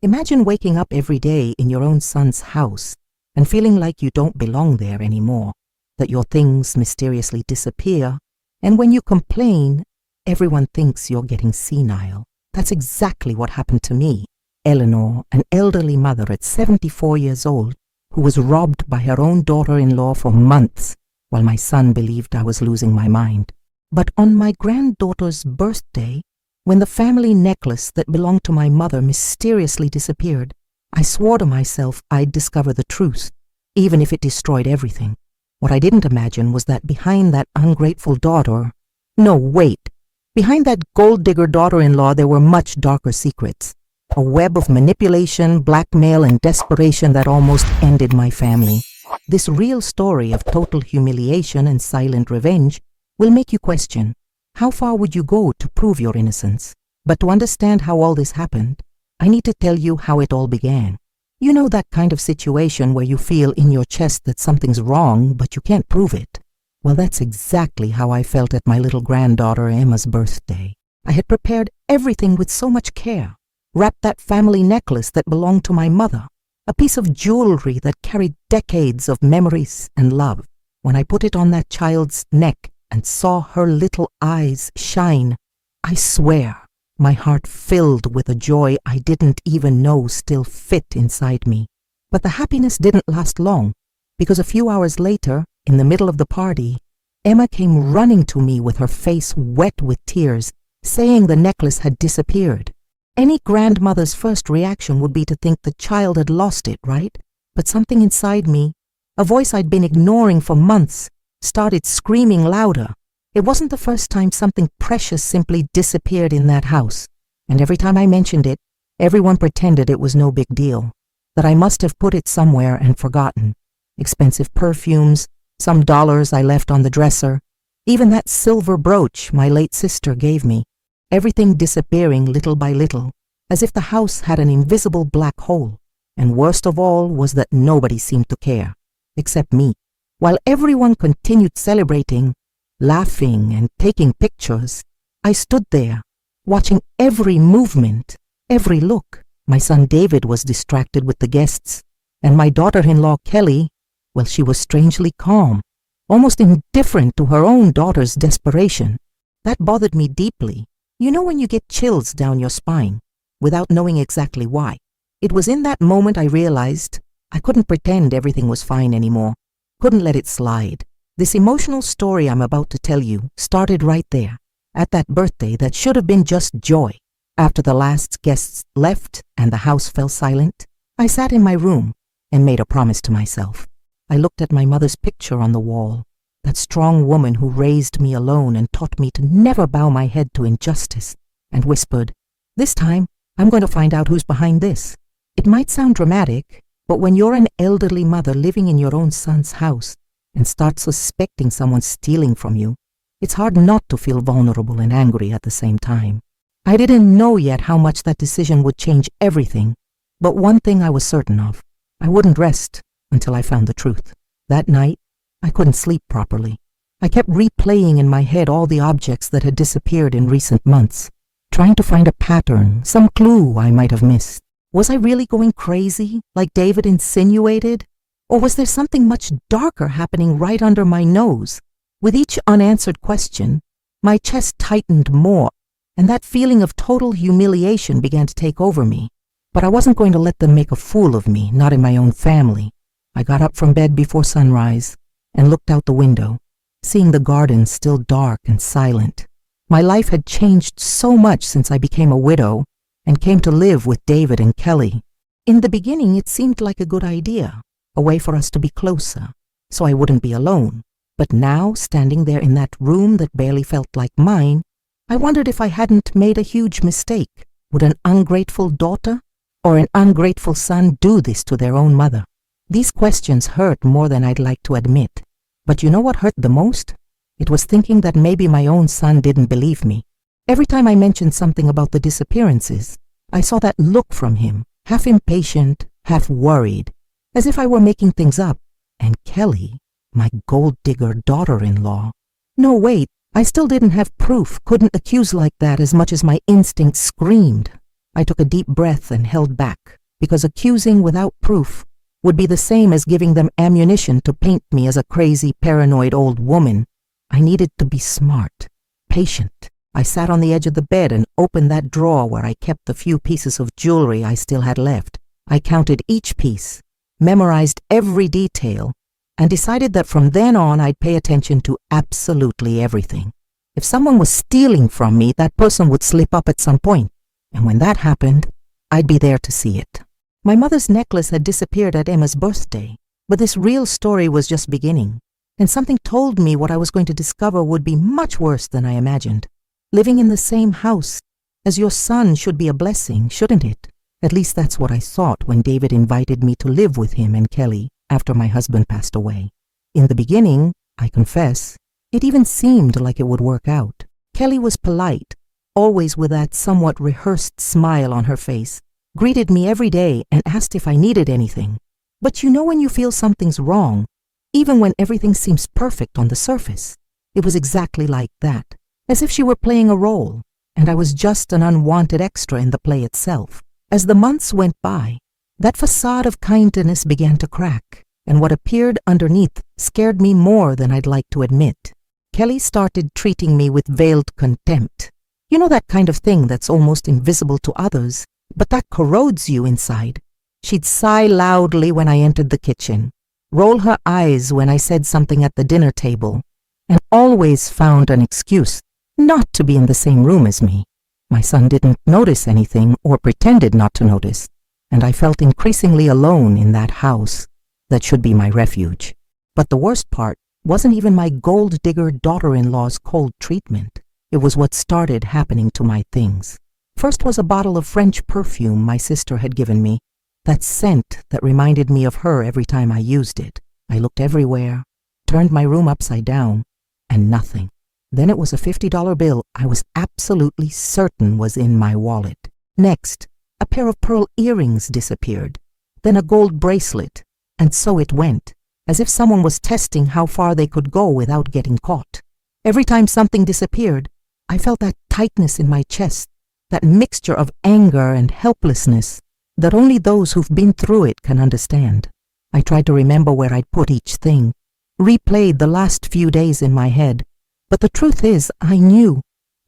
Imagine waking up every day in your own son's house and feeling like you don't belong there anymore, that your things mysteriously disappear, and when you complain, everyone thinks you're getting senile. That's exactly what happened to me. Eleanor, an elderly mother at 74 years old, who was robbed by her own daughter-in-law for months, while my son believed I was losing my mind. But on my granddaughter's birthday, when the family necklace that belonged to my mother mysteriously disappeared, I swore to myself I'd discover the truth, even if it destroyed everything. What I didn't imagine was that behind that ungrateful daughter— no, wait. Behind that gold-digger daughter-in-law there were much darker secrets. A web of manipulation, blackmail, and desperation that almost ended my family. This real story of total humiliation and silent revenge will make you question, how far would you go to prove your innocence? But to understand how all this happened, I need to tell you how it all began. You know that kind of situation where you feel in your chest that something's wrong, but you can't prove it? Well, that's exactly how I felt at my little granddaughter Emma's birthday. I had prepared everything with so much care, wrapped that family necklace that belonged to my mother, a piece of jewelry that carried decades of memories and love. When I put it on that child's neck and saw her little eyes shine, I swear my heart filled with a joy I didn't even know still fit inside me. But the happiness didn't last long, because a few hours later, in the middle of the party, Emma came running to me with her face wet with tears, saying the necklace had disappeared. Any grandmother's first reaction would be to think the child had lost it, right? But something inside me, a voice I'd been ignoring for months, started screaming louder. It wasn't the first time something precious simply disappeared in that house, and every time I mentioned it, everyone pretended it was no big deal, that I must have put it somewhere and forgotten. Expensive perfumes, some dollars I left on the dresser, even that silver brooch my late sister gave me, everything disappearing little by little, as if the house had an invisible black hole. And worst of all was that nobody seemed to care, except me. While everyone continued celebrating, laughing and taking pictures, I stood there, watching every movement, every look. My son David was distracted with the guests, and my daughter-in-law Kelly, well, she was strangely calm, almost indifferent to her own daughter's desperation. That bothered me deeply. You know when you get chills down your spine, without knowing exactly why? It was in that moment I realized I couldn't pretend everything was fine anymore, couldn't let it slide. This emotional story I'm about to tell you started right there, at that birthday that should have been just joy. After the last guests left and the house fell silent, I sat in my room and made a promise to myself. I looked at my mother's picture on the wall, that strong woman who raised me alone and taught me to never bow my head to injustice, and whispered, "This time, I'm going to find out who's behind this." It might sound dramatic, but when you're an elderly mother living in your own son's house and start suspecting someone's stealing from you, it's hard not to feel vulnerable and angry at the same time. I didn't know yet how much that decision would change everything, but one thing I was certain of: I wouldn't rest until I found the truth. That night, I couldn't sleep properly. I kept replaying in my head all the objects that had disappeared in recent months, trying to find a pattern, some clue I might have missed. Was I really going crazy, like David insinuated? Or was there something much darker happening right under my nose? With each unanswered question, my chest tightened more, and that feeling of total humiliation began to take over me. But I wasn't going to let them make a fool of me, not in my own family. I got up from bed before sunrise and looked out the window, seeing the garden still dark and silent. My life had changed so much since I became a widow and came to live with David and Kelly. In the beginning, it seemed like a good idea, a way for us to be closer, so I wouldn't be alone. But now, standing there in that room that barely felt like mine, I wondered if I hadn't made a huge mistake. Would an ungrateful daughter or an ungrateful son do this to their own mother? These questions hurt more than I'd like to admit. But you know what hurt the most? It was thinking that maybe my own son didn't believe me. Every time I mentioned something about the disappearances, I saw that look from him, half impatient, half worried, as if I were making things up. And Kelly, my gold-digger daughter-in-law. No, wait, I still didn't have proof, couldn't accuse like that as much as my instincts screamed. I took a deep breath and held back, because accusing without proof would be the same as giving them ammunition to paint me as a crazy, paranoid old woman. I needed to be smart, patient. I sat on the edge of the bed and opened that drawer where I kept the few pieces of jewelry I still had left. I counted each piece, memorized every detail, and decided that from then on I'd pay attention to absolutely everything. If someone was stealing from me, that person would slip up at some point, and when that happened, I'd be there to see it. My mother's necklace had disappeared at Emma's birthday, but this real story was just beginning, and something told me what I was going to discover would be much worse than I imagined. Living in the same house as your son should be a blessing, shouldn't it? At least that's what I thought when David invited me to live with him and Kelly after my husband passed away. In the beginning, I confess, it even seemed like it would work out. Kelly was polite, always with that somewhat rehearsed smile on her face, greeted me every day and asked if I needed anything. But you know when you feel something's wrong, even when everything seems perfect on the surface. It was exactly like that, as if she were playing a role, and I was just an unwanted extra in the play itself. As the months went by, that facade of kindness began to crack, and what appeared underneath scared me more than I'd like to admit. Kelly started treating me with veiled contempt. You know that kind of thing that's almost invisible to others, but that corrodes you inside. She'd sigh loudly when I entered the kitchen, roll her eyes when I said something at the dinner table, and always found an excuse not to be in the same room as me. My son didn't notice anything or pretended not to notice, and I felt increasingly alone in that house that should be my refuge. But the worst part wasn't even my gold-digger daughter-in-law's cold treatment. It was what started happening to my things. First was a bottle of French perfume my sister had given me, that scent that reminded me of her every time I used it. I looked everywhere, turned my room upside down, and nothing. Then it was a $50 bill I was absolutely certain was in my wallet. Next, a pair of pearl earrings disappeared, then a gold bracelet, and so it went, as if someone was testing how far they could go without getting caught. Every time something disappeared, I felt that tightness in my chest, that mixture of anger and helplessness that only those who've been through it can understand. I tried to remember where I'd put each thing, replayed the last few days in my head, but the truth is, I knew.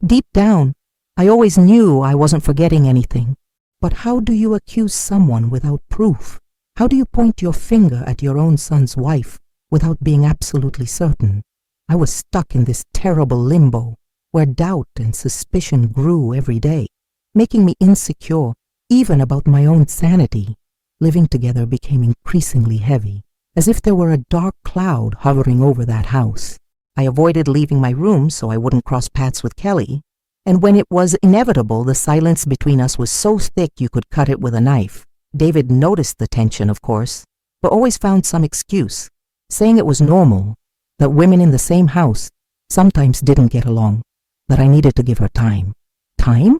Deep down, I always knew I wasn't forgetting anything. But how do you accuse someone without proof? How do you point your finger at your own son's wife without being absolutely certain? I was stuck in this terrible limbo where doubt and suspicion grew every day, making me insecure even about my own sanity. Living together became increasingly heavy, as if there were a dark cloud hovering over that house. I avoided leaving my room so I wouldn't cross paths with Kelly, and when it was inevitable, the silence between us was so thick you could cut it with a knife. David noticed the tension, of course, but always found some excuse, saying it was normal, that women in the same house sometimes didn't get along, that I needed to give her time. Time?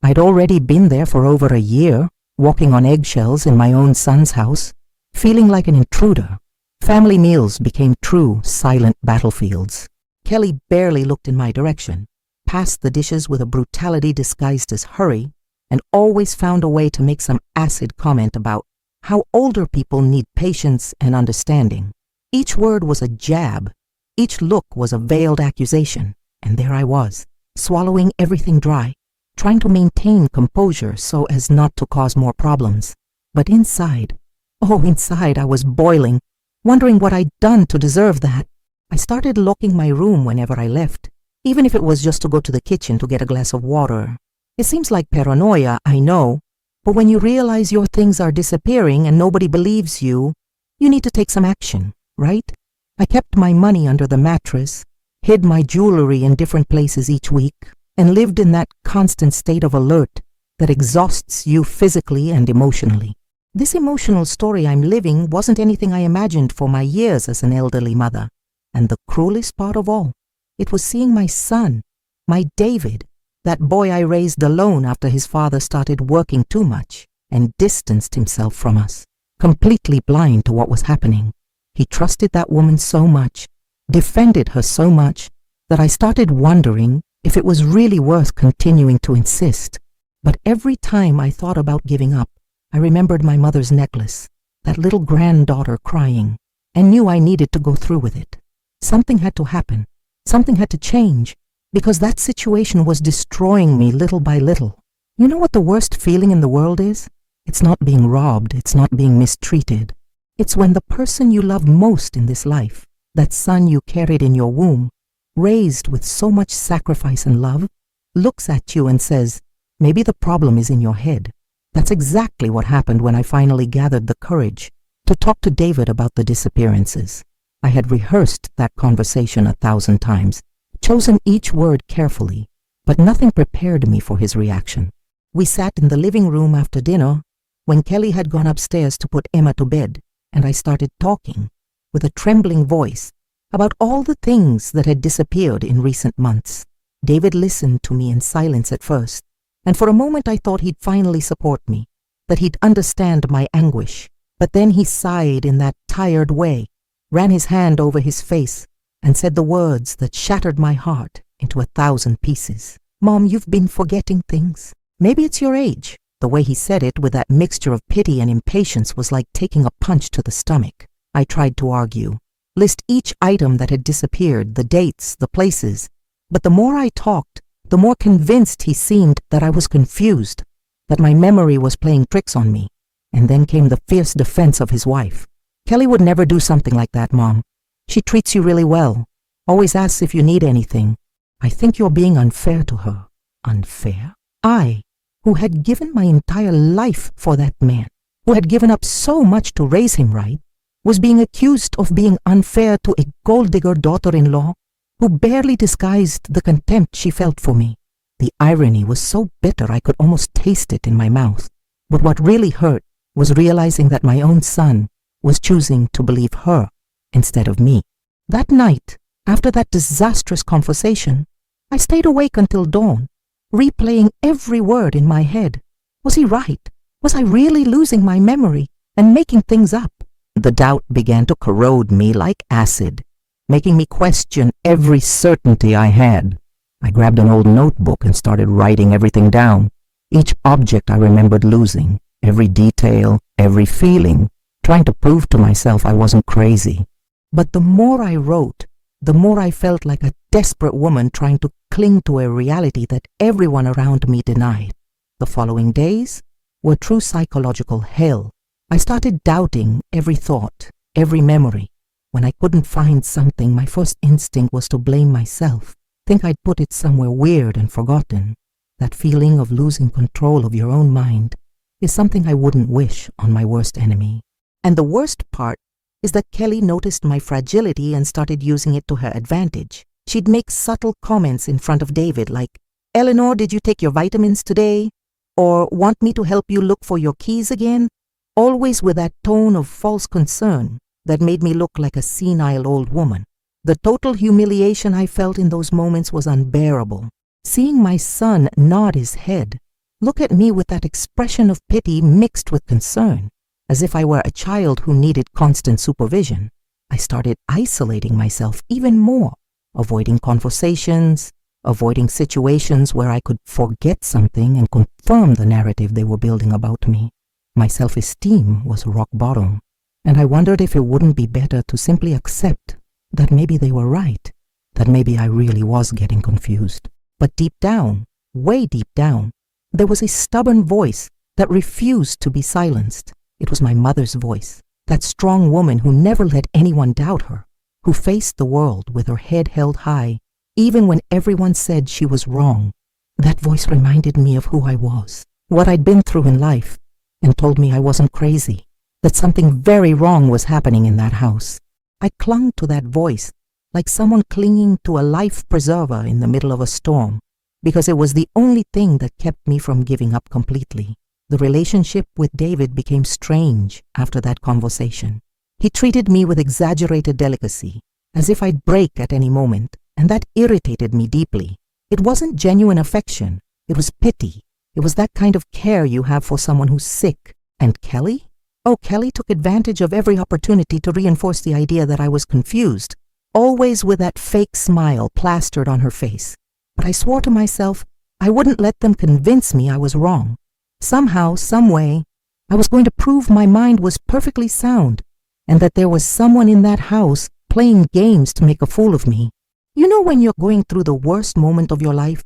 I'd already been there for over a year, walking on eggshells in my own son's house, feeling like an intruder. Family meals became true, silent battlefields. Kelly barely looked in my direction, passed the dishes with a brutality disguised as hurry, and always found a way to make some acid comment about how older people need patience and understanding. Each word was a jab, each look was a veiled accusation, and there I was, swallowing everything dry, trying to maintain composure so as not to cause more problems. But inside, inside I was boiling, wondering what I'd done to deserve that. I started locking my room whenever I left, even if it was just to go to the kitchen to get a glass of water. It seems like paranoia, I know, but when you realize your things are disappearing and nobody believes you, you need to take some action, right? I kept my money under the mattress, hid my jewelry in different places each week, and lived in that constant state of alert that exhausts you physically and emotionally. This emotional story I'm living wasn't anything I imagined for my years as an elderly mother. And the cruelest part of all, it was seeing my son, my David, that boy I raised alone after his father started working too much and distanced himself from us, completely blind to what was happening. He trusted that woman so much, defended her so much, that I started wondering if it was really worth continuing to insist. But every time I thought about giving up, I remembered my mother's necklace, that little granddaughter crying, and knew I needed to go through with it. Something had to happen. Something had to change, because that situation was destroying me little by little. You know what the worst feeling in the world is? It's not being robbed. It's not being mistreated. It's when the person you love most in this life, that son you carried in your womb, raised with so much sacrifice and love, looks at you and says, maybe the problem is in your head. That's exactly what happened when I finally gathered the courage to talk to David about the disappearances. I had rehearsed that conversation 1,000 times, chosen each word carefully, but nothing prepared me for his reaction. We sat in the living room after dinner when Kelly had gone upstairs to put Emma to bed, and I started talking with a trembling voice about all the things that had disappeared in recent months. David listened to me in silence at first, and for a moment I thought he'd finally support me, that he'd understand my anguish. But then he sighed in that tired way, ran his hand over his face, and said the words that shattered my heart into 1,000 pieces. Mom, you've been forgetting things. Maybe it's your age. The way he said it with that mixture of pity and impatience was like taking a punch to the stomach. I tried to argue, list each item that had disappeared, the dates, the places. But the more I talked, the more convinced he seemed that I was confused, that my memory was playing tricks on me. And then came the fierce defense of his wife. Kelly would never do something like that, Mom. She treats you really well, always asks if you need anything. I think you're being unfair to her. Unfair? I, who had given my entire life for that man, who had given up so much to raise him right, was being accused of being unfair to a gold-digger daughter-in-law who barely disguised the contempt she felt for me. The irony was so bitter I could almost taste it in my mouth. But what really hurt was realizing that my own son was choosing to believe her instead of me. That night, after that disastrous conversation, I stayed awake until dawn, replaying every word in my head. Was he right? Was I really losing my memory and making things up? The doubt began to corrode me like acid, making me question every certainty I had. I grabbed an old notebook and started writing everything down, each object I remembered losing, every detail, every feeling, trying to prove to myself I wasn't crazy. But the more I wrote, the more I felt like a desperate woman trying to cling to a reality that everyone around me denied. The following days were true psychological hell. I started doubting every thought, every memory. When I couldn't find something, my first instinct was to blame myself, think I'd put it somewhere weird and forgotten. That feeling of losing control of your own mind is something I wouldn't wish on my worst enemy. And the worst part is that Kelly noticed my fragility and started using it to her advantage. She'd make subtle comments in front of David like, "Eleanor, did you take your vitamins today?" Or, "Want me to help you look for your keys again?" Always with that tone of false concern that made me look like a senile old woman. The total humiliation I felt in those moments was unbearable. Seeing my son nod his head, look at me with that expression of pity mixed with concern, as if I were a child who needed constant supervision, I started isolating myself even more, avoiding conversations, avoiding situations where I could forget something and confirm the narrative they were building about me. My self-esteem was rock bottom, and I wondered if it wouldn't be better to simply accept that maybe they were right, that maybe I really was getting confused. But deep down, way deep down, there was a stubborn voice that refused to be silenced. It was my mother's voice, that strong woman who never let anyone doubt her, who faced the world with her head held high, even when everyone said she was wrong. That voice reminded me of who I was, what I'd been through in life, and told me I wasn't crazy, that something very wrong was happening in that house. I clung to that voice like someone clinging to a life preserver in the middle of a storm, because it was the only thing that kept me from giving up completely. The relationship with David became strange after that conversation. He treated me with exaggerated delicacy, as if I'd break at any moment, and that irritated me deeply. It wasn't genuine affection, it was pity. It was that kind of care you have for someone who's sick. And Kelly? Oh, Kelly took advantage of every opportunity to reinforce the idea that I was confused, always with that fake smile plastered on her face. But I swore to myself I wouldn't let them convince me I was wrong. Somehow, some way, I was going to prove my mind was perfectly sound and that there was someone in that house playing games to make a fool of me. You know when you're going through the worst moment of your life,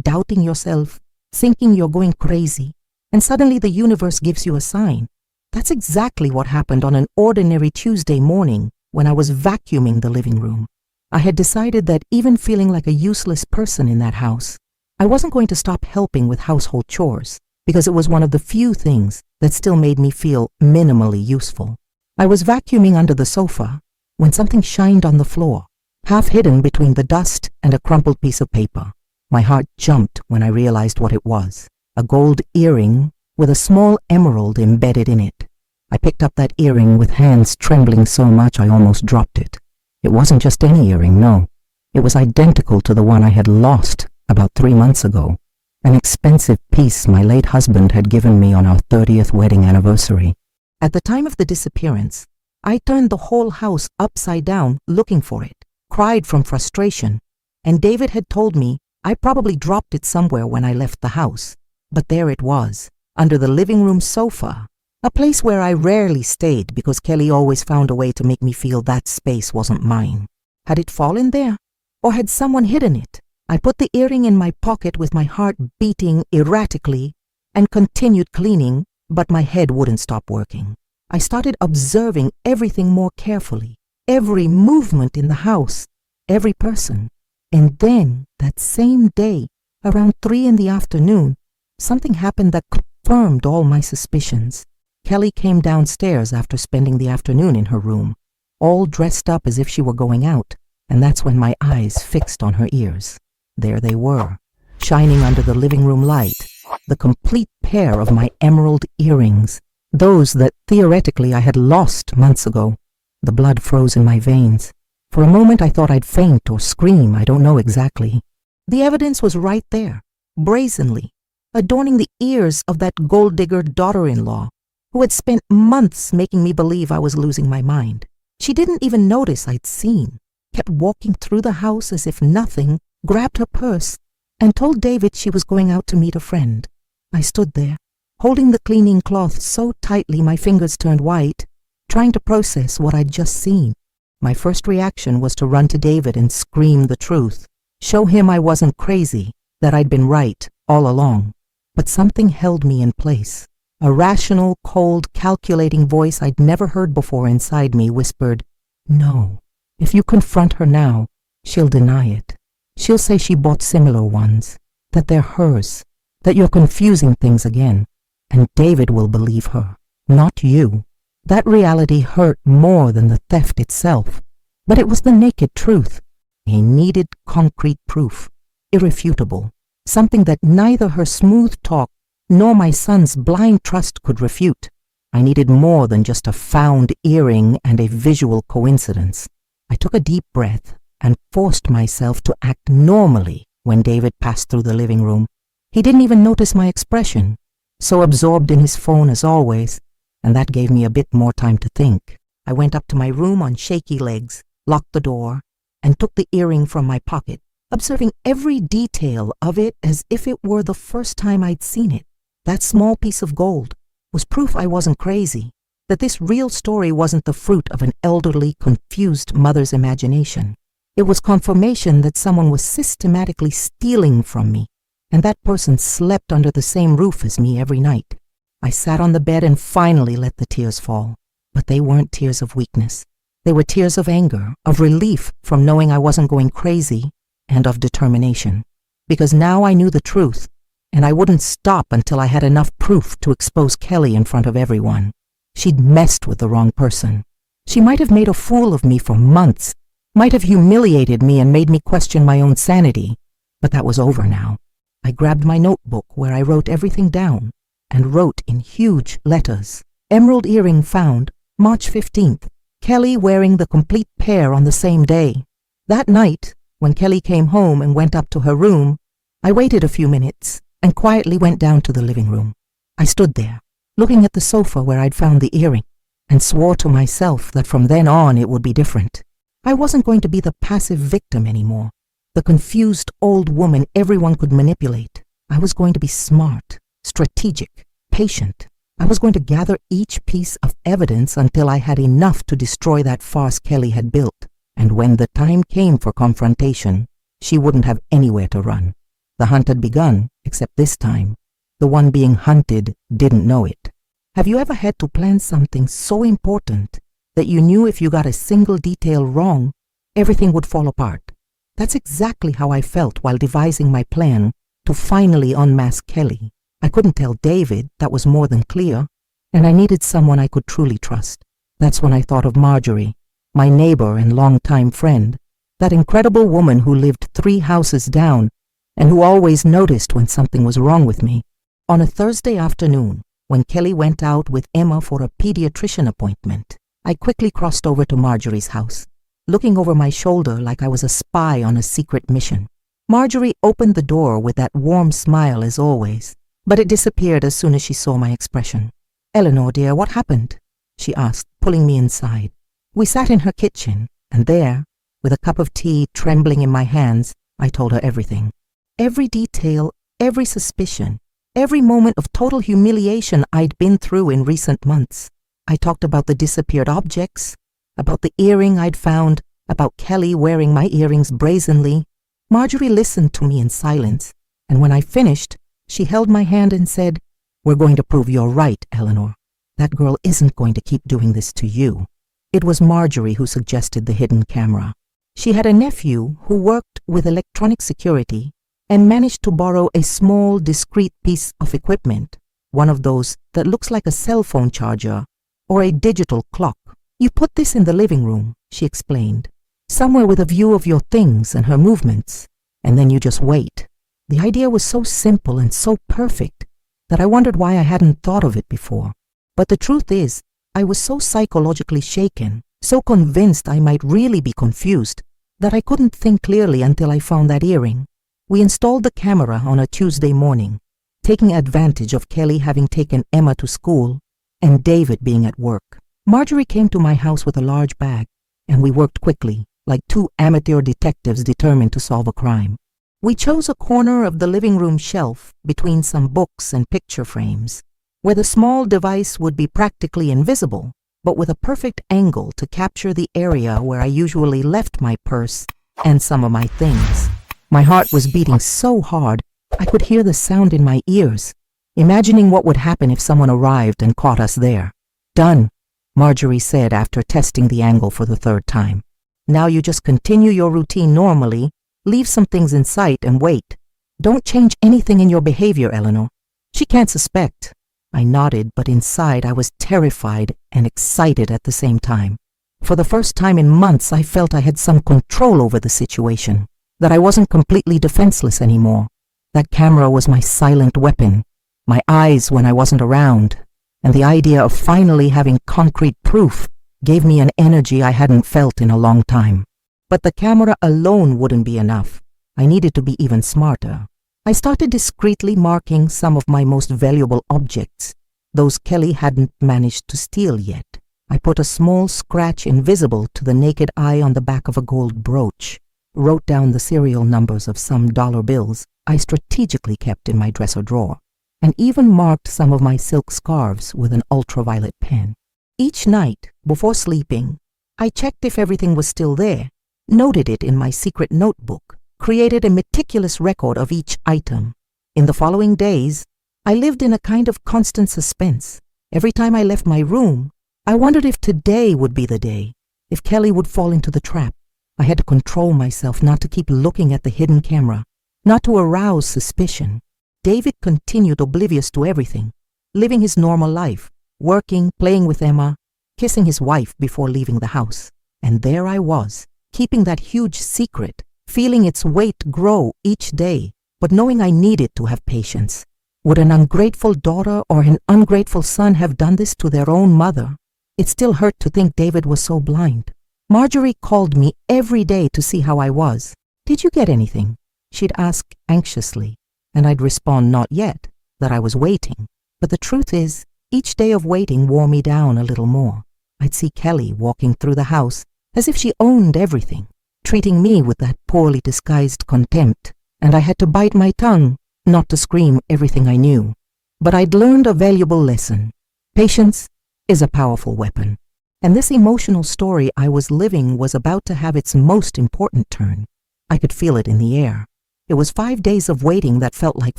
doubting yourself, thinking you're going crazy, and suddenly the universe gives you a sign? That's exactly what happened on an ordinary Tuesday morning when I was vacuuming the living room. I had decided that even feeling like a useless person in that house, I wasn't going to stop helping with household chores because it was one of the few things that still made me feel minimally useful. I was vacuuming under the sofa when something shined on the floor, half hidden between the dust and a crumpled piece of paper. My heart jumped when I realized what it was, a gold earring with a small emerald embedded in it. I picked up that earring with hands trembling so much I almost dropped it. It wasn't just any earring, no. It was identical to the one I had lost about 3 months ago, an expensive piece my late husband had given me on our 30th wedding anniversary. At the time of the disappearance, I turned the whole house upside down looking for it, cried from frustration, and David had told me I probably dropped it somewhere when I left the house. But there it was, under the living room sofa, a place where I rarely stayed because Kelly always found a way to make me feel that space wasn't mine. Had it fallen there? Or had someone hidden it? I put the earring in my pocket with my heart beating erratically and continued cleaning, but my head wouldn't stop working. I started observing everything more carefully, every movement in the house, every person. And then, that same day, around 3 in the afternoon, something happened that confirmed all my suspicions. Kelly came downstairs after spending the afternoon in her room, all dressed up as if she were going out, and that's when my eyes fixed on her ears. There they were, shining under the living room light, the complete pair of my emerald earrings, those that theoretically I had lost months ago. The blood froze in my veins. For a moment I thought I'd faint or scream, I don't know exactly. The evidence was right there, brazenly, adorning the ears of that gold-digger daughter-in-law, who had spent months making me believe I was losing my mind. She didn't even notice I'd seen, kept walking through the house as if nothing, grabbed her purse, and told David she was going out to meet a friend. I stood there, holding the cleaning cloth so tightly my fingers turned white, trying to process what I'd just seen. My first reaction was to run to David and scream the truth, show him I wasn't crazy, that I'd been right all along. But something held me in place. A rational, cold, calculating voice I'd never heard before inside me whispered, "No, if you confront her now, she'll deny it. She'll say she bought similar ones, that they're hers, that you're confusing things again, and David will believe her, not you." That reality hurt more than the theft itself, but it was the naked truth. A needed concrete proof, irrefutable, something that neither her smooth talk nor my son's blind trust could refute. I needed more than just a found earring and a visual coincidence. I took a deep breath and forced myself to act normally when David passed through the living room. He didn't even notice my expression, so absorbed in his phone as always, and that gave me a bit more time to think. I went up to my room on shaky legs, locked the door, and took the earring from my pocket, observing every detail of it as if it were the first time I'd seen it. That small piece of gold was proof I wasn't crazy, that this real story wasn't the fruit of an elderly, confused mother's imagination. It was confirmation that someone was systematically stealing from me, and that person slept under the same roof as me every night. I sat on the bed and finally let the tears fall, but they weren't tears of weakness. They were tears of anger, of relief from knowing I wasn't going crazy, and of determination. Because now I knew the truth, and I wouldn't stop until I had enough proof to expose Kelly in front of everyone. She'd messed with the wrong person. She might have made a fool of me for months, might have humiliated me and made me question my own sanity, but that was over now. I grabbed my notebook where I wrote everything down, and wrote in huge letters, "Emerald earring found, March 15th, Kelly wearing the complete pair on the same day." That night, when Kelly came home and went up to her room, I waited a few minutes and quietly went down to the living room. I stood there, looking at the sofa where I'd found the earring, and swore to myself that from then on it would be different. I wasn't going to be the passive victim anymore, the confused old woman everyone could manipulate. I was going to be smart, strategic, patient. I was going to gather each piece of evidence until I had enough to destroy that farce Kelly had built. And when the time came for confrontation, she wouldn't have anywhere to run. The hunt had begun, except this time, the one being hunted didn't know it. Have you ever had to plan something so important that you knew if you got a single detail wrong, everything would fall apart? That's exactly how I felt while devising my plan to finally unmask Kelly. I couldn't tell David, that was more than clear, and I needed someone I could truly trust. That's when I thought of Marjorie, my neighbor and longtime friend, that incredible woman who lived 3 houses down and who always noticed when something was wrong with me. On a Thursday afternoon, when Kelly went out with Emma for a pediatrician appointment, I quickly crossed over to Marjorie's house, looking over my shoulder like I was a spy on a secret mission. Marjorie opened the door with that warm smile as always, but it disappeared as soon as she saw my expression. "Eleanor, dear, what happened?" she asked, pulling me inside. We sat in her kitchen, and there, with a cup of tea trembling in my hands, I told her everything. Every detail, every suspicion, every moment of total humiliation I'd been through in recent months. I talked about the disappeared objects, about the earring I'd found, about Kelly wearing my earrings brazenly. Marjorie listened to me in silence, and when I finished, she held my hand and said, "We're going to prove you're right, Eleanor. That girl isn't going to keep doing this to you." It was Marjorie who suggested the hidden camera. She had a nephew who worked with electronic security and managed to borrow a small, discreet piece of equipment, one of those that looks like a cell phone charger or a digital clock. "You put this in the living room," she explained, "somewhere with a view of your things and her movements, and then you just wait." The idea was so simple and so perfect that I wondered why I hadn't thought of it before. But the truth is, I was so psychologically shaken, so convinced I might really be confused, that I couldn't think clearly until I found that earring. We installed the camera on a Tuesday morning, taking advantage of Kelly having taken Emma to school and David being at work. Marjorie came to my house with a large bag, and we worked quickly, like 2 amateur detectives determined to solve a crime. We chose a corner of the living room shelf between some books and picture frames, where the small device would be practically invisible, but with a perfect angle to capture the area where I usually left my purse and some of my things. My heart was beating so hard I could hear the sound in my ears, imagining what would happen if someone arrived and caught us there. "Done," Marjorie said after testing the angle for the 3rd time. "Now you just continue your routine normally, leave some things in sight and wait. Don't change anything in your behavior, Eleanor. She can't suspect." I nodded, but inside I was terrified and excited at the same time. For the first time in months, I felt I had some control over the situation, that I wasn't completely defenseless anymore. That camera was my silent weapon, my eyes when I wasn't around, and the idea of finally having concrete proof gave me an energy I hadn't felt in a long time. But the camera alone wouldn't be enough. I needed to be even smarter. I started discreetly marking some of my most valuable objects, those Kelly hadn't managed to steal yet. I put a small scratch invisible to the naked eye on the back of a gold brooch, wrote down the serial numbers of some dollar bills I strategically kept in my dresser drawer, and even marked some of my silk scarves with an ultraviolet pen. Each night, before sleeping, I checked if everything was still there, noted it in my secret notebook, created a meticulous record of each item. In the following days, I lived in a kind of constant suspense. Every time I left my room, I wondered if today would be the day, if Kelly would fall into the trap. I had to control myself not to keep looking at the hidden camera, not to arouse suspicion. David continued oblivious to everything, living his normal life, working, playing with Emma, kissing his wife before leaving the house. And there I was, keeping that huge secret, feeling its weight grow each day, but knowing I needed to have patience. Would an ungrateful daughter or an ungrateful son have done this to their own mother? It still hurt to think David was so blind. Marjorie called me every day to see how I was. "Did you get anything?" she'd ask anxiously, and I'd respond not yet, that I was waiting. But the truth is, each day of waiting wore me down a little more. I'd see Kelly walking through the house as if she owned everything, treating me with that poorly disguised contempt, and I had to bite my tongue not to scream everything I knew, but I'd learned a valuable lesson. Patience is a powerful weapon, and this emotional story I was living was about to have its most important turn. I could feel it in the air. It was 5 days of waiting that felt like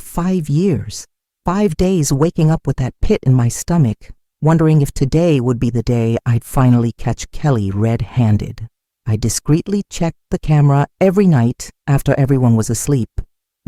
5 years. 5 days waking up with that pit in my stomach, wondering if today would be the day I'd finally catch Kelly red-handed. I discreetly checked the camera every night after everyone was asleep,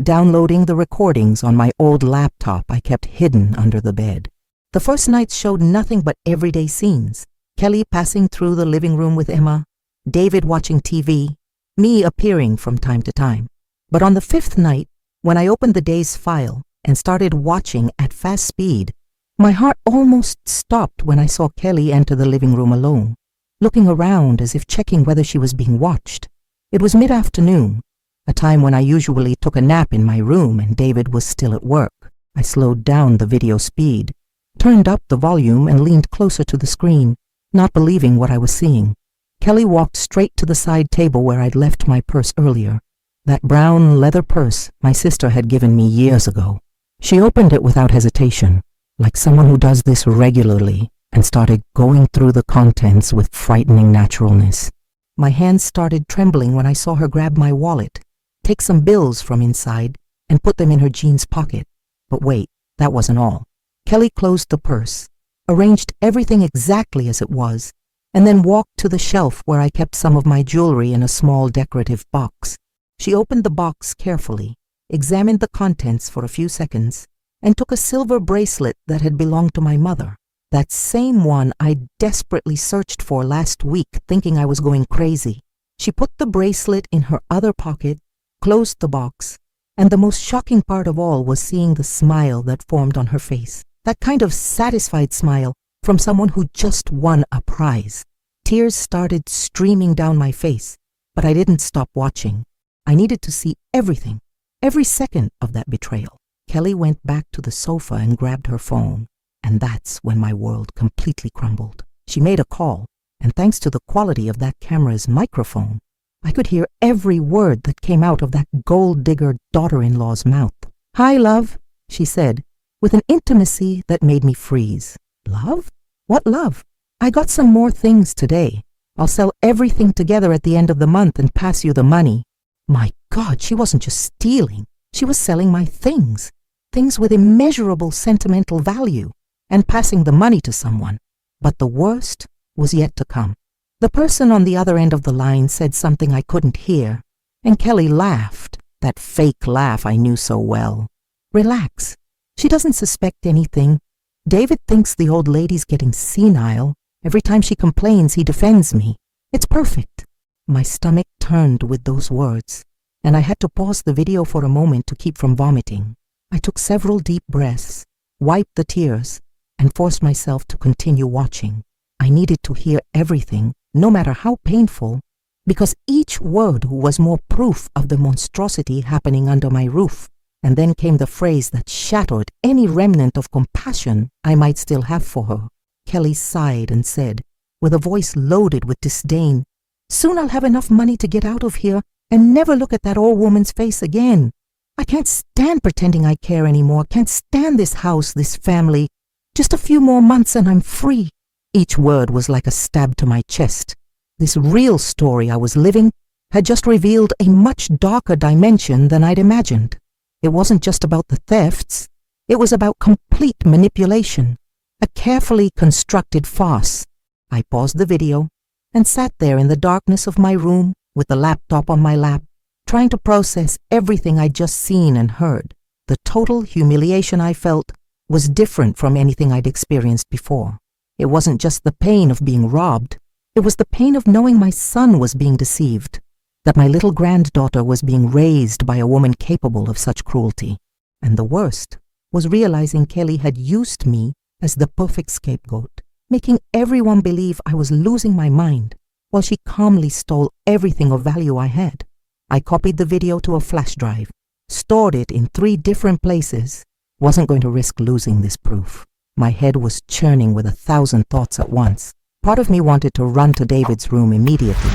downloading the recordings on my old laptop I kept hidden under the bed. The first night showed nothing but everyday scenes. Kelly passing through the living room with Emma, David watching TV, me appearing from time to time. But on the 5th night, when I opened the day's file and started watching at fast speed, my heart almost stopped when I saw Kelly enter the living room alone, looking around as if checking whether she was being watched. It was mid-afternoon, a time when I usually took a nap in my room and David was still at work. I slowed down the video speed, turned up the volume and leaned closer to the screen, not believing what I was seeing. Kelly walked straight to the side table where I'd left my purse earlier, that brown leather purse my sister had given me years ago. She opened it without hesitation, like someone who does this regularly, and started going through the contents with frightening naturalness. My hands started trembling when I saw her grab my wallet, take some bills from inside, and put them in her jeans pocket. But wait, that wasn't all. Kelly closed the purse, arranged everything exactly as it was, and then walked to the shelf where I kept some of my jewelry in a small decorative box. She opened the box carefully, examined the contents for a few seconds, and took a silver bracelet that had belonged to my mother, that same one I desperately searched for last week, thinking I was going crazy. She put the bracelet in her other pocket, closed the box, and the most shocking part of all was seeing the smile that formed on her face, that kind of satisfied smile from someone who just won a prize. Tears started streaming down my face, but I didn't stop watching. I needed to see everything, every second of that betrayal. Kelly went back to the sofa and grabbed her phone, and that's when my world completely crumbled. She made a call, and thanks to the quality of that camera's microphone, I could hear every word that came out of that gold-digger daughter-in-law's mouth. "Hi, love," she said, with an intimacy that made me freeze. Love? What love? "I got some more things today. I'll sell everything together at the end of the month and pass you the money." My God, she wasn't just stealing. She was selling my things, things with immeasurable sentimental value, and passing the money to someone. But the worst was yet to come. The person on the other end of the line said something I couldn't hear, and Kelly laughed, that fake laugh I knew so well. "Relax. She doesn't suspect anything. David thinks the old lady's getting senile. Every time she complains, he defends me. It's perfect." My stomach turned with those words, and I had to pause the video for a moment to keep from vomiting. I took several deep breaths, wiped the tears, and forced myself to continue watching. I needed to hear everything, no matter how painful, because each word was more proof of the monstrosity happening under my roof. And then came the phrase that shattered any remnant of compassion I might still have for her. Kelly sighed and said, with a voice loaded with disdain, "Soon I'll have enough money to get out of here and never look at that old woman's face again. I can't stand pretending I care anymore, can't stand this house, this family. Just a few more months and I'm free." Each word was like a stab to my chest. This real story I was living had just revealed a much darker dimension than I'd imagined. It wasn't just about the thefts. It was about complete manipulation, a carefully constructed farce. I paused the video and sat there in the darkness of my room with the laptop on my lap, trying to process everything I'd just seen and heard. The total humiliation I felt was different from anything I'd experienced before. It wasn't just the pain of being robbed. It was the pain of knowing my son was being deceived, that my little granddaughter was being raised by a woman capable of such cruelty. And the worst was realizing Kelly had used me as the perfect scapegoat, making everyone believe I was losing my mind, while she calmly stole everything of value I had. I copied the video to a flash drive, stored it in 3 different places. Wasn't going to risk losing this proof. My head was churning with 1,000 thoughts at once. Part of me wanted to run to David's room immediately,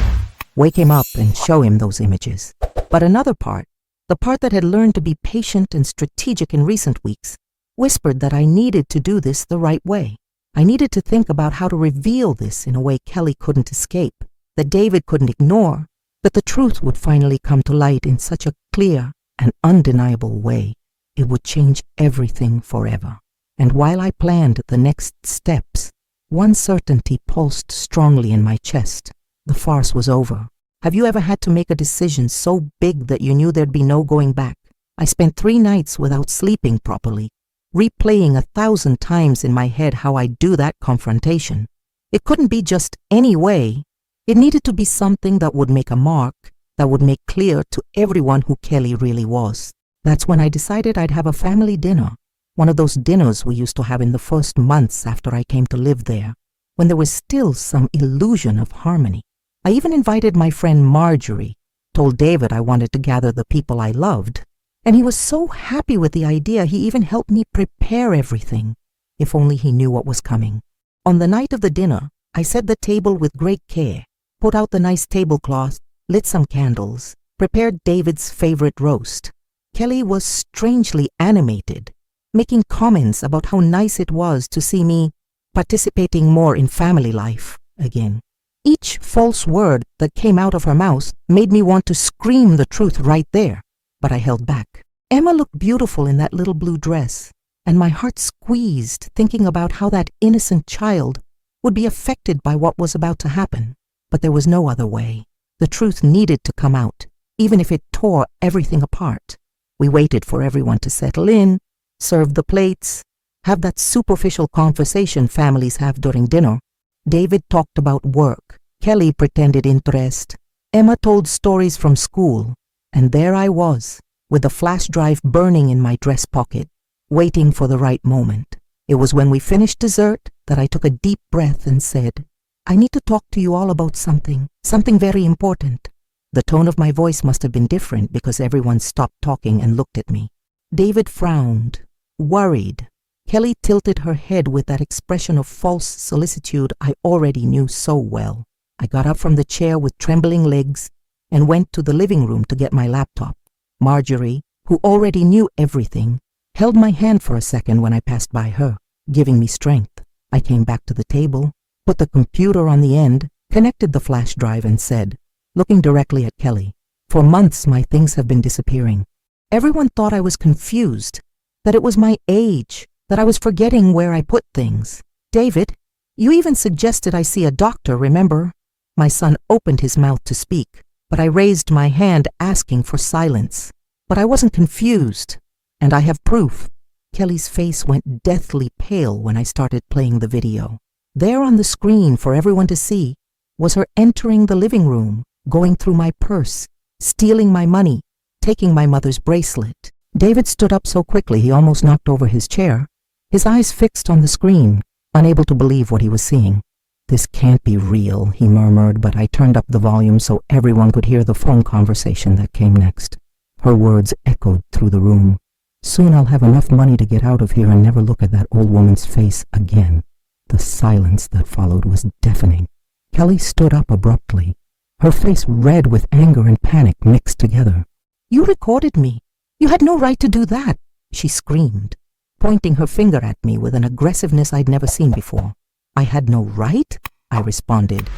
wake him up and show him those images. But another part The part that had learned to be patient and strategic in recent weeks whispered that I needed to do this the right way. I needed to think about how to reveal this in a way Kelly couldn't escape, that David couldn't ignore, that the truth would finally come to light in such a clear and undeniable way. It would change everything forever. And while I planned the next steps, one certainty pulsed strongly in my chest. The farce was over. Have you ever had to make a decision so big that you knew there'd be no going back? I spent 3 nights without sleeping properly, replaying 1,000 times in my head how I'd do that confrontation. It couldn't be just any way. It needed to be something that would make a mark, that would make clear to everyone who Kelly really was. That's when I decided I'd have a family dinner, one of those dinners we used to have in the first months after I came to live there, when there was still some illusion of harmony. I even invited my friend Marjorie, told David I wanted to gather the people I loved, and he was so happy with the idea he even helped me prepare everything. If only he knew what was coming. On the night of the dinner, I set the table with great care, put out the nice tablecloth, lit some candles, prepared David's favorite roast. Kelly was strangely animated, making comments about how nice it was to see me participating more in family life again. Each false word that came out of her mouth made me want to scream the truth right there, but I held back. Emma looked beautiful in that little blue dress, and my heart squeezed thinking about how that innocent child would be affected by what was about to happen. But there was no other way. The truth needed to come out, even if it tore everything apart. We waited for everyone to settle in, serve the plates, have that superficial conversation families have during dinner. David talked about work. Kelly pretended interest. Emma told stories from school. And there I was, with the flash drive burning in my dress pocket, waiting for the right moment. It was when we finished dessert that I took a deep breath and said, I need to talk to you all about something very important. The tone of my voice must have been different because everyone stopped talking and looked at me. David frowned, worried. Kelly tilted her head with that expression of false solicitude I already knew so well. I got up from the chair with trembling legs and went to the living room to get my laptop. Marjorie, who already knew everything, held my hand for a second when I passed by her, giving me strength. I came back to the table, put the computer on the end, connected the flash drive and said, looking directly at Kelly, for months my things have been disappearing. Everyone thought I was confused, that it was my age, that I was forgetting where I put things. David, you even suggested I see a doctor, remember? My son opened his mouth to speak, but I raised my hand asking for silence. But I wasn't confused, and I have proof. Kelly's face went deathly pale when I started playing the video. There on the screen for everyone to see was her entering the living room, going through my purse, stealing my money, taking my mother's bracelet. David stood up so quickly he almost knocked over his chair, his eyes fixed on the screen, unable to believe what he was seeing. This can't be real, he murmured, but I turned up the volume so everyone could hear the phone conversation that came next. Her words echoed through the room. Soon I'll have enough money to get out of here and never look at that old woman's face again. The silence that followed was deafening. Kelly stood up abruptly, her face red with anger and panic mixed together. You recorded me. You had no right to do that, she screamed, pointing her finger at me with an aggressiveness I'd never seen before. I had no right? I responded,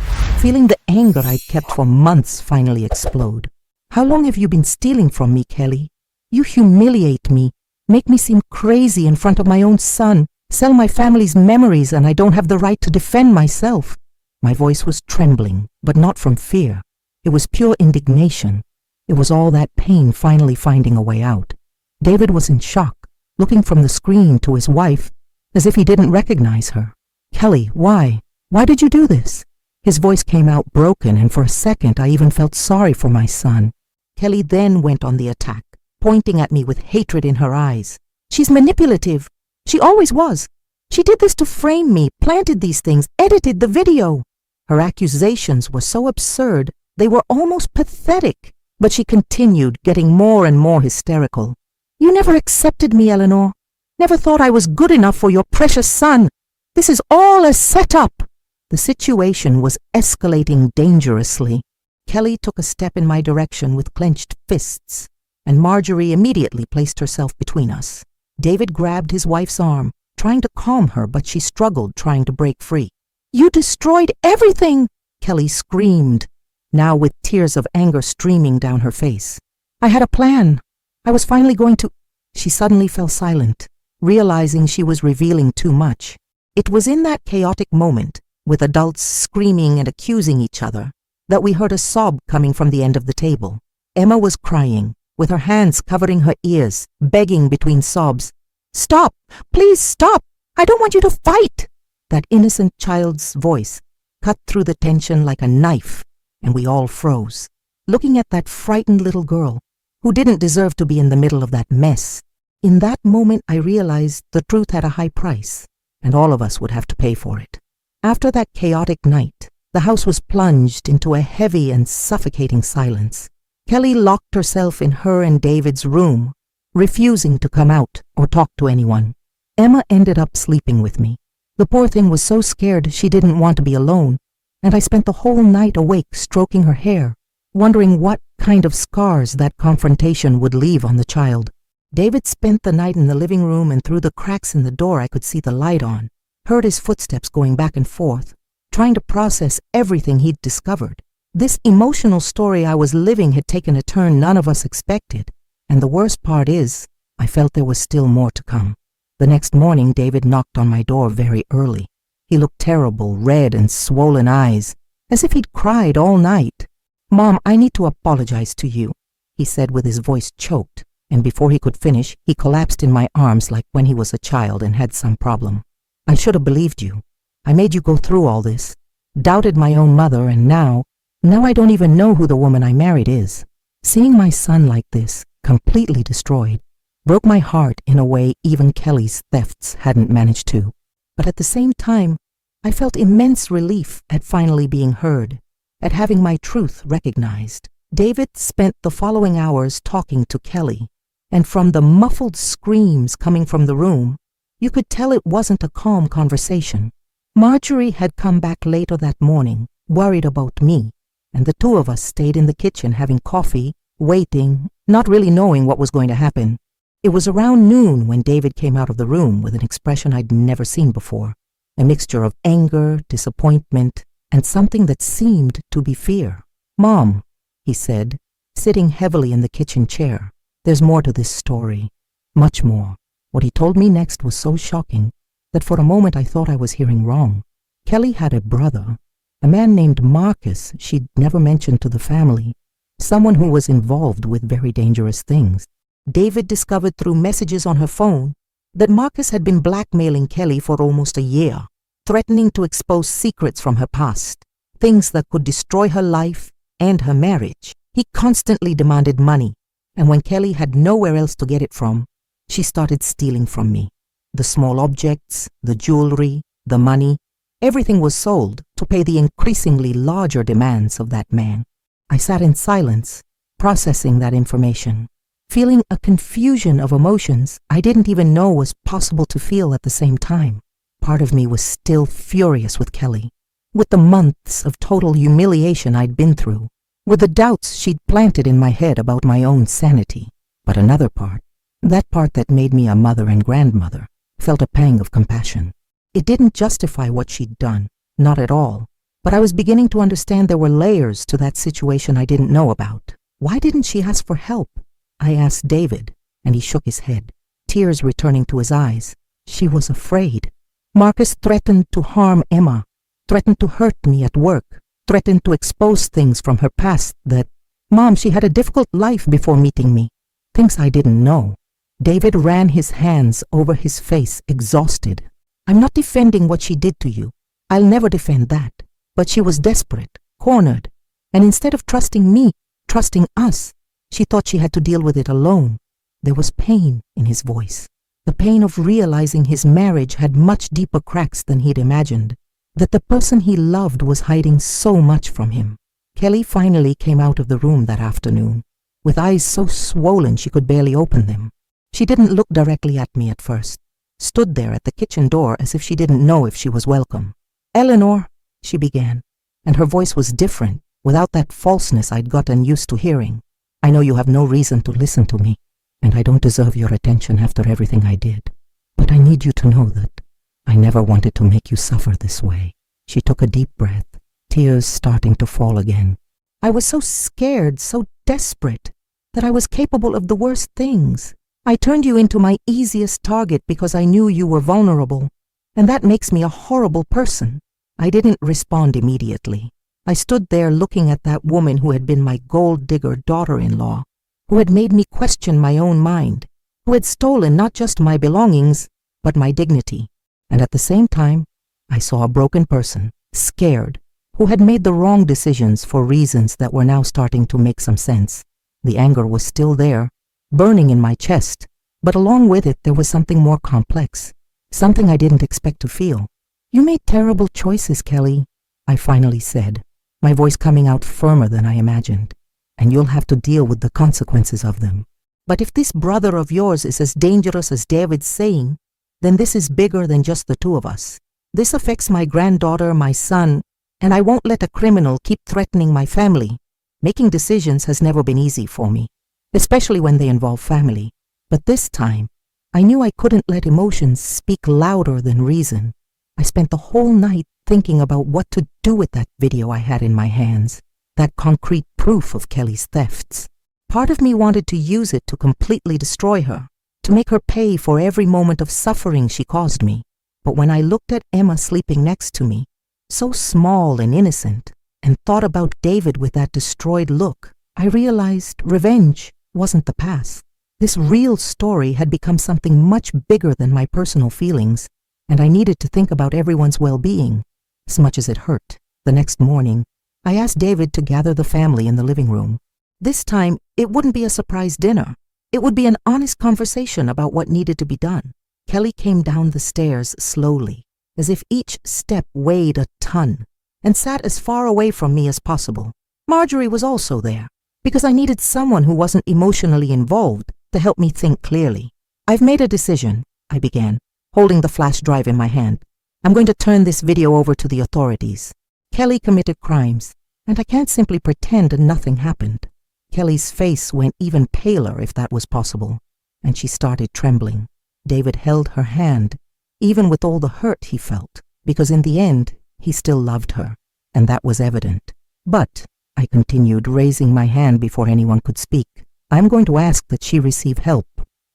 feeling the anger I'd kept for months finally explode. How long have you been stealing from me, Kelly? You humiliate me, make me seem crazy in front of my own son, sell my family's memories, and I don't have the right to defend myself. My voice was trembling, but not from fear. It was pure indignation. It was all that pain finally finding a way out. David was in shock, looking from the screen to his wife, as if he didn't recognize her. Kelly, why? Why did you do this? His voice came out broken, and for a second I even felt sorry for my son. Kelly then went on the attack, pointing at me with hatred in her eyes. She's manipulative. She always was. She did this to frame me, planted these things, edited the video. Her accusations were so absurd, they were almost pathetic. But she continued, getting more and more hysterical. You never accepted me, Eleanor. Never thought I was good enough for your precious son. This is all a setup. The situation was escalating dangerously. Kelly took a step in my direction with clenched fists. and Marjorie immediately placed herself between us. David grabbed his wife's arm, trying to calm her, but she struggled, trying to break free. "You destroyed everything!" Kelly screamed, now with tears of anger streaming down her face. "I had a plan. I was finally going to—" She suddenly fell silent, realizing she was revealing too much. It was in that chaotic moment, with adults screaming and accusing each other, that we heard a sob coming from the end of the table. Emma was crying, with her hands covering her ears, begging between sobs, "Stop! Please stop! I don't want you to fight!" That innocent child's voice cut through the tension like a knife, and we all froze, looking at that frightened little girl who didn't deserve to be in the middle of that mess. In that moment, I realized the truth had a high price, and all of us would have to pay for it. After that chaotic night, the house was plunged into a heavy and suffocating silence. Kelly locked herself in her and David's room, refusing to come out or talk to anyone. Emma ended up sleeping with me. The poor thing was so scared she didn't want to be alone, and I spent the whole night awake stroking her hair, wondering what kind of scars that confrontation would leave on the child. David spent the night in the living room, and through the cracks in the door I could see the light on, heard his footsteps going back and forth, trying to process everything he'd discovered. This emotional story I was living had taken a turn none of us expected, and the worst part is, I felt there was still more to come. The next morning, David knocked on my door very early. He looked terrible, red and swollen eyes, as if he'd cried all night. "Mom, I need to apologize to you," he said with his voice choked, and before he could finish, he collapsed in my arms like when he was a child and had some problem. "I should have believed you. I made you go through all this, doubted my own mother, and now I don't even know who the woman I married is." Seeing my son like this, completely destroyed, broke my heart in a way even Kelly's thefts hadn't managed to. But at the same time, I felt immense relief at finally being heard, at having my truth recognized. David spent the following hours talking to Kelly, and from the muffled screams coming from the room, you could tell it wasn't a calm conversation. Marjorie had come back later that morning, worried about me, and the two of us stayed in the kitchen having coffee, waiting, not really knowing what was going to happen. It was around noon when David came out of the room with an expression I'd never seen before, a mixture of anger, disappointment, and something that seemed to be fear. "Mom," he said, sitting heavily in the kitchen chair, "there's more to this story, much more." What he told me next was so shocking that for a moment I thought I was hearing wrong. Kelly had a brother, a man named Marcus she'd never mentioned to the family, someone who was involved with very dangerous things. David discovered through messages on her phone that Marcus had been blackmailing Kelly for almost a year, threatening to expose secrets from her past, things that could destroy her life and her marriage. He constantly demanded money, and when Kelly had nowhere else to get it from, she started stealing from me. The small objects, the jewelry, the money, everything was sold to pay the increasingly larger demands of that man. I sat in silence, processing that information, feeling a confusion of emotions I didn't even know was possible to feel at the same time. Part of me was still furious with Kelly, with the months of total humiliation I'd been through, with the doubts she'd planted in my head about my own sanity. But another part, that part that made me a mother and grandmother, felt a pang of compassion. It didn't justify what she'd done, not at all, but I was beginning to understand there were layers to that situation I didn't know about. Why didn't she ask for help? I asked David, and he shook his head, tears returning to his eyes. She was afraid. Marcus threatened to harm Emma, threatened to hurt me at work, threatened to expose things from her past that, "Mom, she had a difficult life before meeting me." Things I didn't know. David ran his hands over his face, exhausted. "I'm not defending what she did to you. I'll never defend that. But she was desperate, cornered, and instead of trusting me, trusting us, she thought she had to deal with it alone." There was pain in his voice, the pain of realizing his marriage had much deeper cracks than he'd imagined, that the person he loved was hiding so much from him. Kelly finally came out of the room that afternoon, with eyes so swollen she could barely open them. She didn't look directly at me at first, stood there at the kitchen door as if she didn't know if she was welcome. "Eleanor," she began, and her voice was different, without that falseness I'd gotten used to hearing. I know you have no reason to listen to me, and I don't deserve your attention after everything I did. But I need you to know that I never wanted to make you suffer this way." She took a deep breath, tears starting to fall again. "I was so scared, so desperate, that I was capable of the worst things. I turned you into my easiest target because I knew you were vulnerable, and that makes me a horrible person." I didn't respond immediately. I stood there looking at that woman who had been my gold-digger daughter-in-law, who had made me question my own mind, who had stolen not just my belongings, but my dignity. And at the same time, I saw a broken person, scared, who had made the wrong decisions for reasons that were now starting to make some sense. The anger was still there, burning in my chest, but along with it there was something more complex, something I didn't expect to feel. "You made terrible choices, Kelly," I finally said, my voice coming out firmer than I imagined, "and you'll have to deal with the consequences of them. But if this brother of yours is as dangerous as David's saying, then this is bigger than just the two of us. This affects my granddaughter, my son, and I won't let a criminal keep threatening my family. Making decisions has never been easy for me, especially when they involve family. But this time, I knew I couldn't let emotions speak louder than reason. I spent the whole night thinking about what to do with that video I had in my hands, that concrete proof of Kelly's thefts. Part of me wanted to use it to completely destroy her, to make her pay for every moment of suffering she caused me. But when I looked at Emma sleeping next to me, so small and innocent, and thought about David with that destroyed look, I realized revenge wasn't the path. This real story had become something much bigger than my personal feelings, and I needed to think about everyone's well-being, as much as it hurt. The next morning, I asked David to gather the family in the living room. This time, it wouldn't be a surprise dinner. It would be an honest conversation about what needed to be done. Kelly came down the stairs slowly, as if each step weighed a ton, and sat as far away from me as possible. Marjorie was also there, because I needed someone who wasn't emotionally involved to help me think clearly. "I've made a decision," I began, holding the flash drive in my hand. "I'm going to turn this video over to the authorities. Kelly committed crimes, and I can't simply pretend nothing happened." Kelly's face went even paler, if that was possible, and she started trembling. David held her hand, even with all the hurt he felt, because in the end, he still loved her, and that was evident. "But," I continued, raising my hand before anyone could speak, "I'm going to ask that she receive help,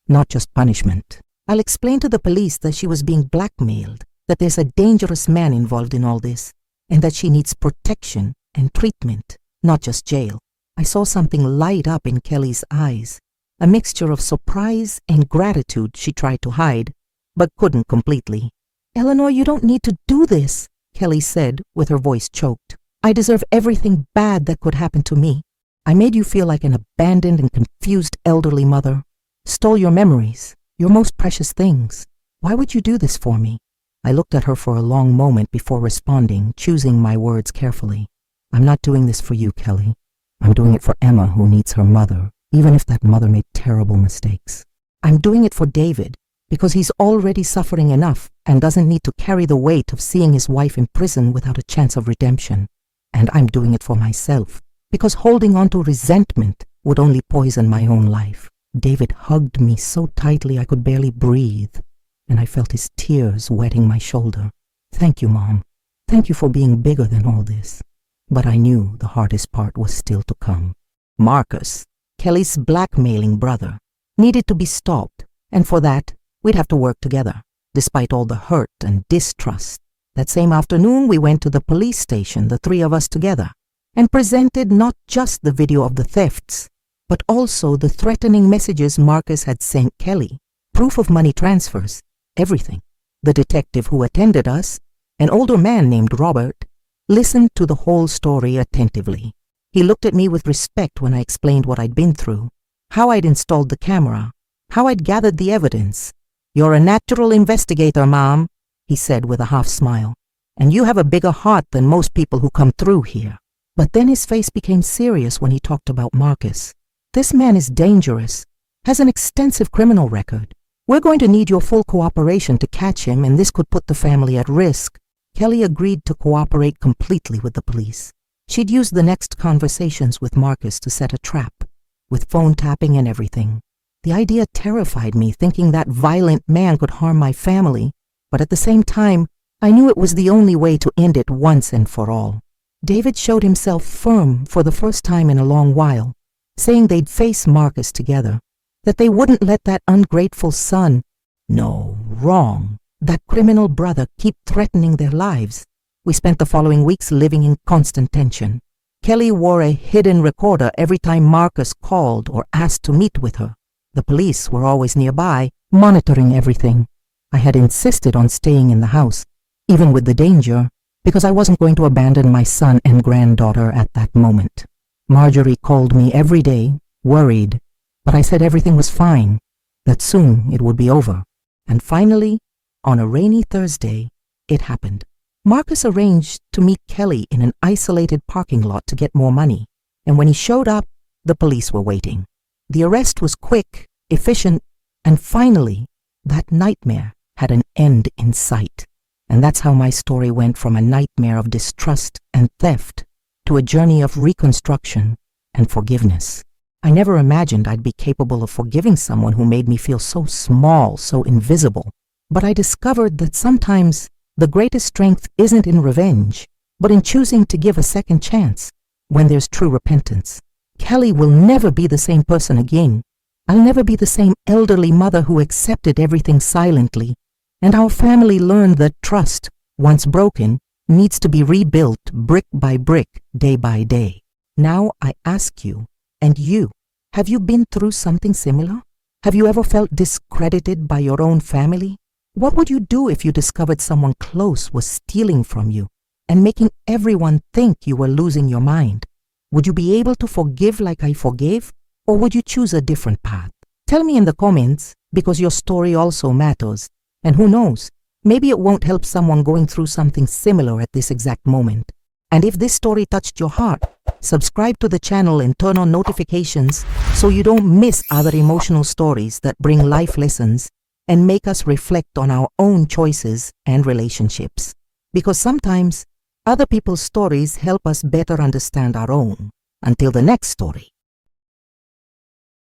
not just punishment. I'll explain to the police that she was being blackmailed, that there's a dangerous man involved in all this, and that she needs protection and treatment, not just jail." I saw something light up in Kelly's eyes, a mixture of surprise and gratitude she tried to hide, but couldn't completely. "Eleanor, you don't need to do this," Kelly said, with her voice choked. "I deserve everything bad that could happen to me. I made you feel like an abandoned and confused elderly mother, stole your memories, your most precious things. Why would you do this for me?" I looked at her for a long moment before responding, choosing my words carefully. "I'm not doing this for you, Kelly. I'm doing it for Emma, who needs her mother, even if that mother made terrible mistakes. I'm doing it for David, because he's already suffering enough and doesn't need to carry the weight of seeing his wife in prison without a chance of redemption. And I'm doing it for myself, because holding on to resentment would only poison my own life." David hugged me so tightly I could barely breathe, and I felt his tears wetting my shoulder. "Thank you, Mom. Thank you for being bigger than all this." But I knew the hardest part was still to come. Marcus, Kelly's blackmailing brother, needed to be stopped, and for that, we'd have to work together, despite all the hurt and distrust. That same afternoon, we went to the police station, the three of us together, and presented not just the video of the thefts, but also the threatening messages Marcus had sent Kelly, proof of money transfers, everything. The detective who attended us, an older man named Robert, listened to the whole story attentively. He looked at me with respect when I explained what I'd been through, how I'd installed the camera, how I'd gathered the evidence. "You're a natural investigator, Mom," he said with a half smile, "and you have a bigger heart than most people who come through here." But then his face became serious when he talked about Marcus. "This man is dangerous, has an extensive criminal record. We're going to need your full cooperation to catch him, and this could put the family at risk." Kelly agreed to cooperate completely with the police. She'd use the next conversations with Marcus to set a trap, with phone tapping and everything. The idea terrified me, thinking that violent man could harm my family, but at the same time, I knew it was the only way to end it once and for all. David showed himself firm for the first time in a long while, saying they'd face Marcus together, that they wouldn't let that ungrateful son, no, wrong, that criminal brother keep threatening their lives. We spent the following weeks living in constant tension. Kelly wore a hidden recorder every time Marcus called or asked to meet with her. The police were always nearby, monitoring everything. I had insisted on staying in the house, even with the danger, because I wasn't going to abandon my son and granddaughter at that moment. Marjorie called me every day, worried, but I said everything was fine, that soon it would be over. And finally, on a rainy Thursday, it happened. Marcus arranged to meet Kelly in an isolated parking lot to get more money, and when he showed up, the police were waiting. The arrest was quick, efficient, and finally, that nightmare had an end in sight. And that's how my story went from a nightmare of distrust and theft to a journey of reconstruction and forgiveness. I never imagined I'd be capable of forgiving someone who made me feel so small, so invisible. But I discovered that sometimes the greatest strength isn't in revenge, but in choosing to give a second chance when there's true repentance. Kelly will never be the same person again. I'll never be the same elderly mother who accepted everything silently. And our family learned that trust, once broken, needs to be rebuilt brick by brick, day by day. Now I ask you, and you, have you been through something similar? Have you ever felt discredited by your own family? What would you do if you discovered someone close was stealing from you and making everyone think you were losing your mind? Would you be able to forgive like I forgave, or would you choose a different path? Tell me in the comments, because your story also matters. And who knows, maybe it won't help someone going through something similar at this exact moment. And if this story touched your heart, subscribe to the channel and turn on notifications so you don't miss other emotional stories that bring life lessons and make us reflect on our own choices and relationships. Because sometimes other people's stories help us better understand our own. Until the next story.